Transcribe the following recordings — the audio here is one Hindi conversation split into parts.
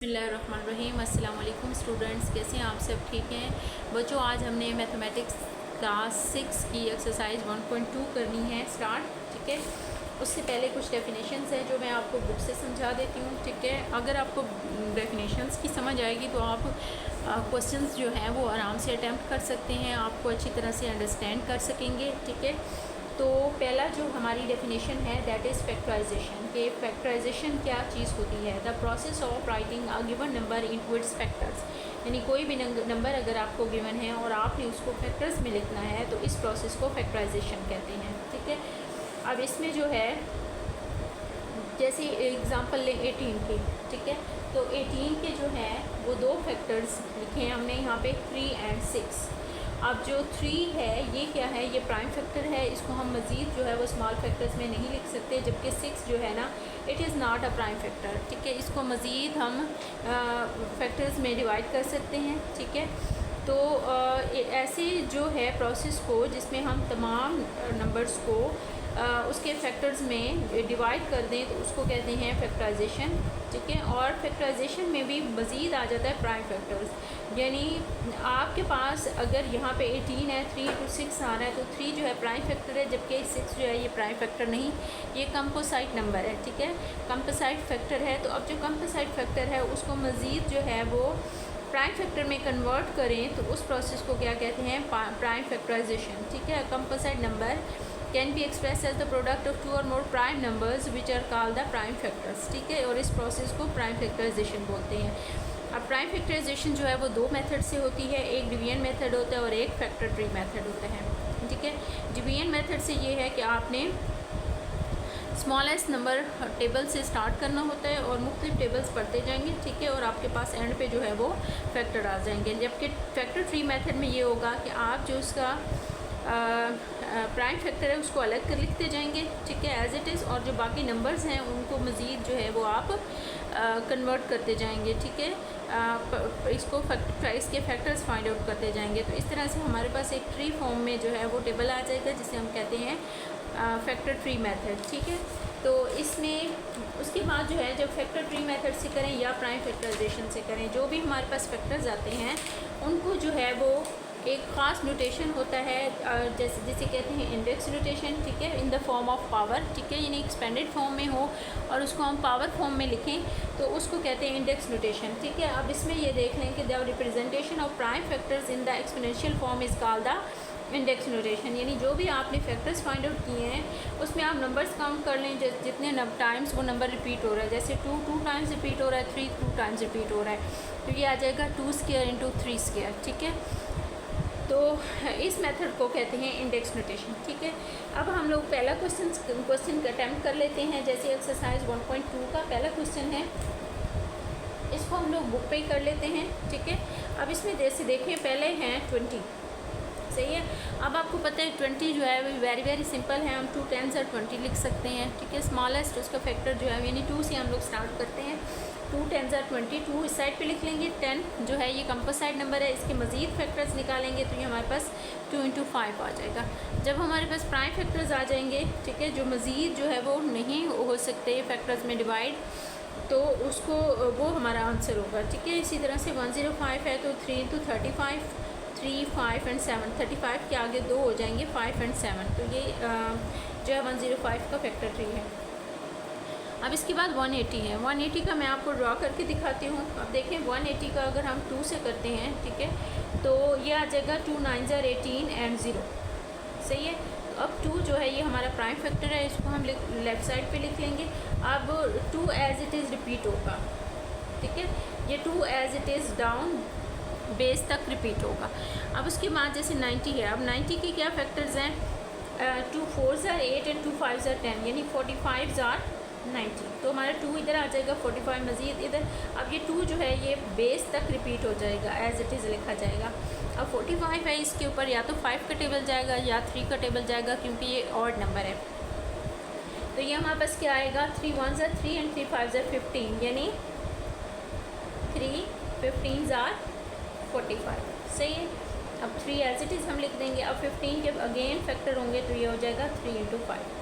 बिस्मिल्लाहिर्रहमानिर्रहीम। अस्सलाम वालेकुम स्टूडेंट्स, कैसे हैं आप सब? ठीक हैं बच्चों। आज हमने मैथमेटिक्स क्लास 6 की एक्सरसाइज 1.2 करनी है स्टार्ट। ठीक है, उससे पहले कुछ डेफिनेशंस हैं जो मैं आपको बुक से समझा देती हूँ। ठीक है, अगर आपको डेफिनेशंस की समझ आएगी तो आप क्वेश्चंस जो हैं वो आराम से अटैम्प्ट कर सकते हैं, आपको अच्छी तरह से अंडरस्टैंड कर सकेंगे। ठीक है, तो पहला जो हमारी डेफिनेशन है दैट इज़ फैक्टराइजेशन। कि फैक्टराइजेशन क्या चीज़ होती है? The process of writing a given number into its factors. यानी कोई भी नंबर अगर आपको गिवन है और आपने उसको फैक्टर्स में लिखना है तो इस प्रोसेस को फैक्टराइजेशन कहते हैं। ठीक है, अब इसमें जो है जैसे एग्ज़ाम्पल लें 18 के। ठीक है, तो 18 के जो हैं वो दो फैक्टर्स लिखे हैं हमने यहाँ पे 3 और 6। अब जो 3 है ये क्या है? ये प्राइम फैक्टर है, इसको हम मज़ीद जो है वो स्मॉल फैक्टर्स में नहीं लिख सकते। जबकि 6 जो है ना, it is not a prime factor. ठीक है, इसको मज़ीद हम फैक्टर्स में डिवाइड कर सकते हैं। ठीक है, तो ऐसे जो है प्रोसेस को जिसमें हम तमाम नंबर्स को उसके फैक्टर्स में डिवाइड कर दें तो उसको कहते हैं फैक्टराइजेशन। ठीक है, और फैक्टराइजेशन में भी मज़ीद आ जाता है प्राइम फैक्टर्स। यानी आपके पास अगर यहाँ पे 18 है, 3 to 6 आ रहा है, तो 3 जो है प्राइम फैक्टर है, जबकि 6 जो है ये प्राइम फैक्टर नहीं, ये कंपोसाइट नंबर है। ठीक है, कंपोसाइट फैक्टर है। तो अब जो कंपोसाइट फैक्टर है उसको मज़ीद जो है वो प्राइम फैक्टर में कन्वर्ट करें तो उस प्रोसेस को क्या कहते हैं? Prime factorization. ठीक है, composite number can be express as the product of 2 और more prime numbers which are called the prime factors. ठीक है, और इस प्रोसेस को प्राइम फैक्टराइजेशन बोलते हैं। अब प्राइम फैक्टराइजेशन जो है वो दो मेथड से होती है, एक डिवीजन मेथड होता है और एक फैक्टर ट्री मेथड होता है। ठीक है, डिवीजन मेथड से ये है कि आपने स्मॉलेस्ट नंबर टेबल से स्टार्ट करना होता है और मुख्तलिफ टेबल्स पढ़ते जाएंगे। ठीक है, और आपके पास एंड पे जो है वो फैक्टर आ जाएंगे। जबकि फैक्टर ट्री मेथड में ये होगा कि आप जो उसका प्राइम फैक्टर है उसको अलग कर लिखते जाएंगे। ठीक है, एज इट इज़, और जो बाकी नंबर्स हैं उनको मज़ीद जो है वो आप कन्वर्ट करते जाएंगे। ठीक है, इसको इसके फैक्टर्स फाइंड आउट करते जाएंगे। तो इस तरह से हमारे पास एक ट्री फॉर्म में जो है वो टेबल आ जाएगा जिसे हम कहते हैं फैक्टर ट्री मेथड। ठीक है, तो इसमें उसके बाद जो है जब फैक्टर ट्री मेथड से करें या प्राइम फैक्टराइजेशन से करें, जो भी हमारे पास फैक्टर्स आते हैं उनको जो है वो एक ख़ास नोटेशन होता है, जिसे कहते हैं इंडेक्स नोटेशन। ठीक है, in the form of power. ठीक है, यानी एक्सपेंडेड फॉर्म में हो और उसको हम पावर फॉर्म में लिखें तो उसको कहते हैं इंडेक्स नोटेशन। ठीक है, अब इसमें ये देख लें कि the representation of prime factors in the exponential form is called the index notation. यानी जो भी आपने फैक्टर्स फाइंड आउट किए हैं उसमें आप नंबर्स काउंट कर लें, जितने टाइम्स वो नंबर रिपीट हो रहा है। जैसे 2 टाइम्स रिपीट हो रहा है, 3 2 टाइम्स रिपीट हो रहा है, तो ये आ जाएगा 2 स्क्वायर इंटू 3 स्क्वायर। ठीक है, तो इस मेथड को कहते हैं इंडेक्स नोटेशन। ठीक है, अब हम लोग पहला क्वेश्चन अटैम्प्ट कर लेते हैं। जैसे एक्सरसाइज 1.2 का पहला क्वेश्चन है, इसको हम लोग बुक पे कर लेते हैं। ठीक है, अब इसमें जैसे देखें पहले हैं 20। सही है, अब आपको पता है 20 जो है वेरी सिंपल है, हम 2 10s और 20 लिख सकते हैं। ठीक है, स्मॉलेस्ट उसका फैक्टर जो है यानी 2 से हम लोग स्टार्ट करते हैं। 2 10s और 20, 2 इस साइड पे लिख लेंगे। 10 जो है ये कंपोसाइट नंबर है, इसके मज़ीद फैक्टर्स निकालेंगे तो ये हमारे पास 2 इंटू 5 आ जाएगा। जब हमारे पास प्राइम फैक्टर्स आ जाएंगे, ठीक है, जो मज़ीद जो है वो नहीं हो सकते फैक्टर्स में डिवाइड, तो उसको वो हमारा आंसर होगा। ठीक है, इसी तरह से 105 है तो 3 इंटू 35, 3 5 और 7, 35 के आगे 2 हो जाएंगे, 5 और 7, तो ये जो है 105 का फैक्टर ट्री है। अब इसके बाद 180 है। 180 का मैं आपको ड्रॉ करके दिखाती हूँ। अब देखें 180 का अगर हम 2 से करते हैं, ठीक है, तो ये आ जाएगा 2 9s are 18 and 0। सही है, अब 2 जो है ये हमारा प्राइम फैक्टर है, इसको हम लेफ़्ट साइड पे लिख लेंगे। अब 2 एज इट इज़ रिपीट होगा। ठीक है, ये 2 as it is down base तक रिपीट होगा। अब उसके बाद जैसे 90 है, अब 90 के क्या फैक्टर्स हैं? 2 4s are 8 and 2 5s are 10, यानी 45s are 90। तो हमारा 2 इधर आ जाएगा, 45 मज़ीद इधर। अब ये 2 जो है ये बेस तक रिपीट हो जाएगा, एज इट इज़ लिखा जाएगा। अब 45 है, इसके ऊपर या तो 5 का टेबल जाएगा या 3 का टेबल जाएगा, क्योंकि ये ऑड नंबर है। तो ये हमारे पास क्या आएगा? 3 1s are 3 and 3 5s are 15, यानी 3 15s are 45। सही है, अब 3 एज इट इज़ हम लिख देंगे। अब 15 के अगेन फैक्टर होंगे तो ये हो जाएगा 3 इंटू 5।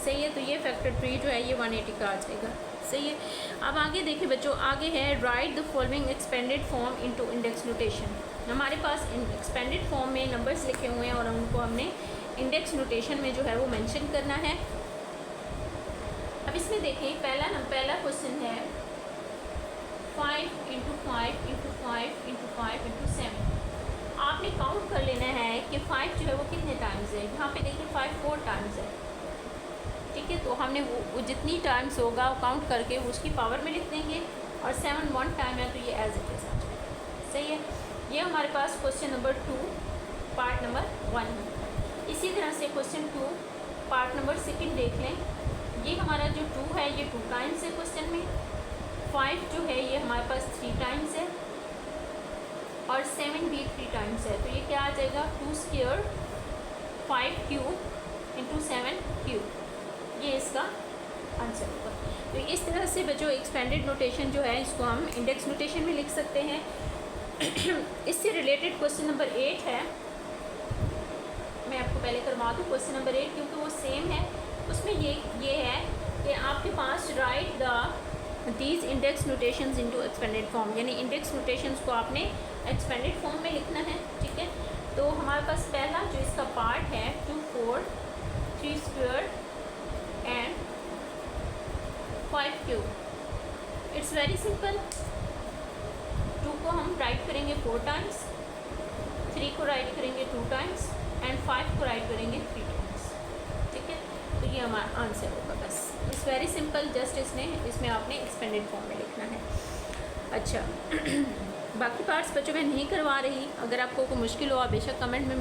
सही है, तो ये फैक्टर ट्री जो है ये 180 का आ जाएगा। सही है। अब आगे देखिए बच्चों, आगे है right the following expanded form into index notation. हमारे पास एक्सपेंडेड फॉर्म में नंबर्स लिखे हुए हैं और उनको हमने इंडेक्स नोटेशन में जो है वो मेंशन करना है। अब इसमें देखिए पहला क्वेश्चन है 5 × 5 × 5 × 5 × 7। आपने काउंट कर लेना है कि 5 जो है वो कितने टाइम्स है। यहाँ पे देखिए 5 4 टाइम्स है, ठीक है। तो हमने वो जितनी टाइम्स होगा वो काउंट करके उसकी पावर में लिख देंगे, और 7 1 टाइम है तो ये एज इट इज आ जाएगा, सही है। ये हमारे पास क्वेश्चन नंबर 2 पार्ट नंबर 1 है। इसी तरह से क्वेश्चन 2 पार्ट नंबर 2 देख लें। ये हमारा जो 2 है ये 2 टाइम्स है क्वेश्चन में, 5 जो है ये हमारे पास 3 टाइम्स है, और 7 भी 3 टाइम्स है। तो ये क्या आ जाएगा 2² 5³ × 7³, ये इसका आंसर होगा। तो इस तरह से बच्चों एक्सपेंडेड नोटेशन जो है इसको हम इंडेक्स नोटेशन में लिख सकते हैं। इससे रिलेटेड क्वेश्चन नंबर 8 है, मैं आपको पहले करवा दूँ क्वेश्चन नंबर 8 क्योंकि वो सेम है। उसमें ये है कि आपके पास write the these index notations into expanded form, यानी इंडेक्स नोटेशंस को आपने एक्सपेंडेड फॉर्म में लिखना है, ठीक है। तो हमारे पास पहला जो इसका पार्ट है 2 4 3² एंड 5³ इट्स वेरी सिंपल। 2 को हम राइट करेंगे 4 टाइम्स, 3 को राइट करेंगे 2 टाइम्स एंड 5 को राइट करेंगे 3 टाइम्स, ठीक है। तो ये हमारा आंसर होगा, बस इट्स वेरी सिंपल। जस्ट इसमें आपने एक्सपेंडेड फॉर्म में लिखना है। अच्छा बाकी पार्ट्स बच्चों मैं नहीं करवा रही, अगर आपको कोई मुश्किल हो आप बेशक कमेंट में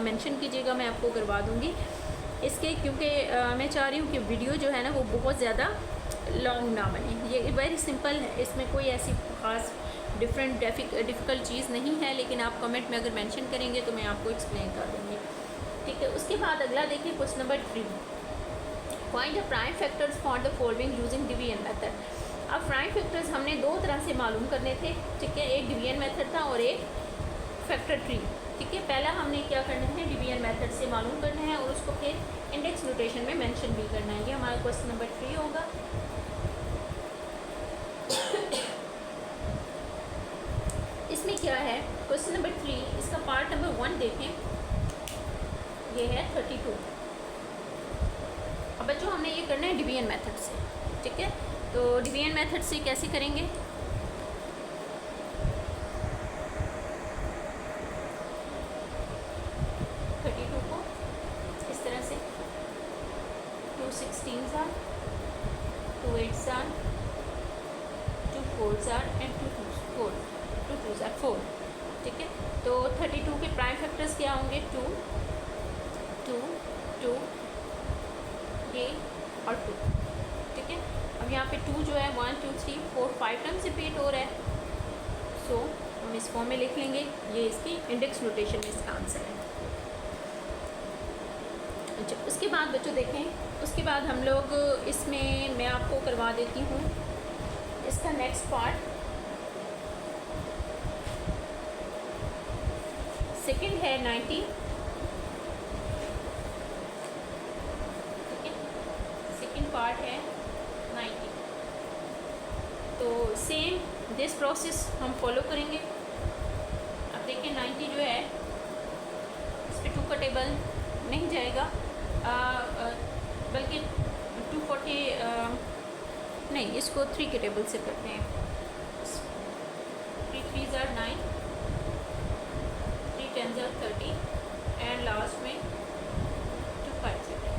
मेंशन कीजिएगा, मैं आपको करवा दूँगी इसके, क्योंकि मैं चाह रही हूँ कि वीडियो जो है ना वो बहुत ज़्यादा लॉन्ग ना बने। ये वेरी सिंपल है, इसमें कोई ऐसी ख़ास डिफ़िकल्ट चीज़ नहीं है, लेकिन आप कमेंट में अगर मेंशन करेंगे तो मैं आपको एक्सप्लेन कर दूँगी, ठीक है। उसके बाद अगला देखिए question number 3, find the prime factors for the following using division method. अब प्राइम फैक्टर्स हमने 2 तरह से मालूम करने थे, ठीक है। एक डिवीजन मेथड था और एक फैक्टर ट्री, ठीक है। पहला हमने क्या करना है डिवीजन मेथड से मालूम करना है और उसको फिर इंडेक्स नोटेशन में मेंशन भी करना है। ये हमारा क्वेश्चन नंबर 3 होगा। इसमें क्या है क्वेश्चन नंबर 3, इसका पार्ट नंबर 1 देखें, ये है 32। अब बच्चों हमने ये करना है डिवीजन मेथड से, ठीक है। तो डिवीजन मेथड से कैसे करेंगे, इस तरह से 2 16s are, 2 8s are, 2 4s are and 2 2s are 4, ठीक है। तो 32 के प्राइम फैक्टर्स क्या होंगे 2 2 2 ये और 2, ठीक है। अब यहाँ पे 2 जो है 1 2 3 4 5 टाइम्स रिपीट हो रहा है, सो हम इस फॉर्म में लिख लेंगे। ये इसकी इंडेक्स नोटेशन में इसका आंसर है। अच्छा उसके बाद बच्चों देखें, उसके बाद हम लोग इसमें मैं आपको करवा देती हूँ इसका नेक्स्ट पार्ट। सेकंड है 90, ठीक है। सेकंड पार्ट है 90। तो सेम दिस प्रोसेस हम फॉलो करेंगे। अब देखिए 90 जो है इस पर 2 का टेबल नहीं जाएगा, बल्कि 240 नहीं, इसको 3 के टेबल से करते हैं। 3 3s are 9, 3 10s are 30 and last में 2 5s are 10,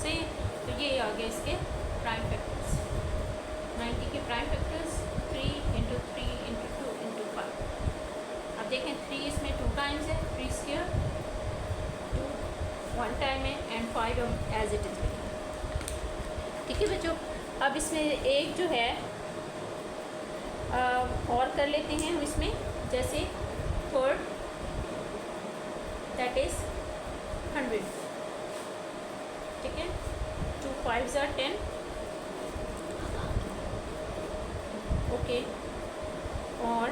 सही है। तो ये आ गए इसके प्राइम फैक्टर्स। 90 के प्राइम फैक्टर्स 3 × 3 × 2 × 5। अब देखें 3 इसमें 2 टाइम्स है, 3² 2 1 टाइम है एंड 5 हम एज इट इज़, ठीक है बच्चों। अब इसमें एक जो है और कर लेते हैं हम इसमें, जैसे थर्ड दैट इज़ 100, ठीक है। 2 5s are 10, ओके, और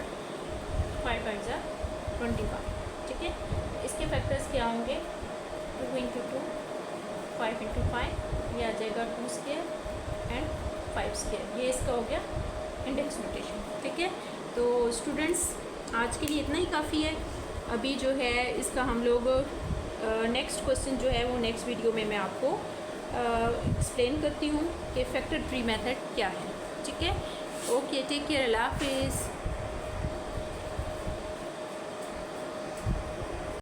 5 5s are 25, ठीक है। इसके फैक्टर्स क्या होंगे 2 × 2 5 × 5, ये आ जाएगा 2² एंड 5 स्क्वायर, ये इसका हो गया इंडेक्स नोटेशन। ठीक है, तो स्टूडेंट्स आज के लिए इतना ही काफ़ी है। अभी जो है इसका हम लोग नेक्स्ट क्वेश्चन जो है वो नेक्स्ट वीडियो में मैं आपको एक्सप्लेन करती हूँ कि फैक्टर ट्री मेथड क्या है। ठीक है, ओके, टेक केयर, अल्लाह हाफिज़।